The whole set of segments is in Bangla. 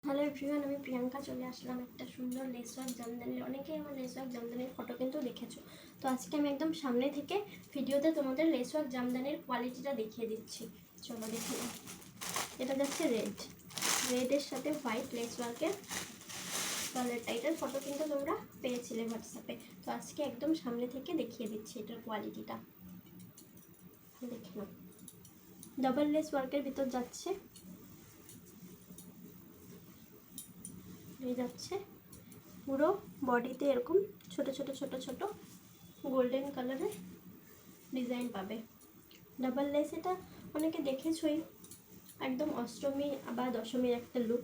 হ্যালো এভরিওয়ান, আমি প্রিয়াঙ্কা চলে আসলাম একটা সুন্দর লেস ওয়ার্ক জামদানির। অনেকেই আমার লেস ওয়ার্ক জামদানির ফটো কিন্তু দেখেছো। তো আজকে আমি একদম সামনে থেকে ভিডিওতে তোমাদের লেস ওয়ার্ক জামদানির কোয়ালিটিটা দেখিয়ে দিচ্ছি। চলো দেখে নাও। এটা যাচ্ছে রেডের সাথে হোয়াইট লেস ওয়ার্কের কালারটা। এটার ফটো কিন্তু তোমরা পেয়েছিলে হোয়াটসঅ্যাপে। তো আজকে একদম সামনে থেকে দেখিয়ে দিচ্ছি এটার কোয়ালিটিটা, দেখে নাও। ডাবল লেস ওয়ার্কের ভিতর যাচ্ছে, যাচ্ছে পুরো বডিতে এরকম ছোট ছোট ছোট ছোট গোল্ডেন কালারের ডিজাইন পাবে। ডাবল লেস, এটা অনেকে দেখেছই, একদম অষ্টমী বা দশমীর একটা লুক।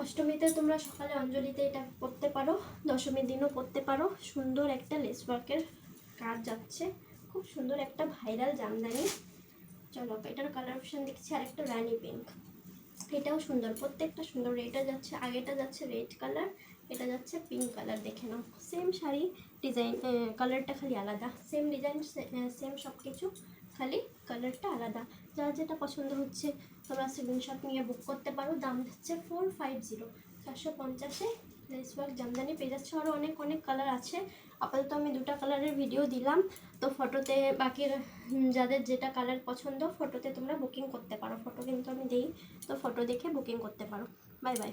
অষ্টমীতে তোমরা সকালে অঞ্জলিতে এটা পরতে পারো, দশমীর দিনও পরতে পারো। সুন্দর একটা লেস ওয়ার্কের কাজ যাচ্ছে, খুব সুন্দর একটা ভাইরাল জামদানি। চলো এটার কালার অপশান দেখছি, আর একটা রানি পিঙ্ক, এটাও সুন্দর, প্রত্যেকটা সুন্দর। এটা যাচ্ছে, আগেটা যাচ্ছে রেড কালার, এটা যাচ্ছে পিঙ্ক কালার। দেখে নাও, সেম শাড়ি, ডিজাইন কালারটা খালি আলাদা, সেম ডিজাইন সেম সব কিছু, খালি কালারটা আলাদা। যার যেটা পছন্দ হচ্ছে তোমরা স্ক্রিনশট নিয়ে বুক করতে পারো। দাম হচ্ছে 450, 450-এ লেস ওয়ার্ক জামদানি পেয়ে যাচ্ছে। আরও অনেক অনেক কালার আছে, আপাতত আমি দুটো কালারের ভিডিও দিলাম। তো ফটোতে বাকি যাদের যেটা কালার পছন্দ ফটোতে তোমরা বুকিং করতে পারো, ফটো কিন্তু আমি দিই, তো ফটো দেখে বুকিং করতে পারো। Bye bye.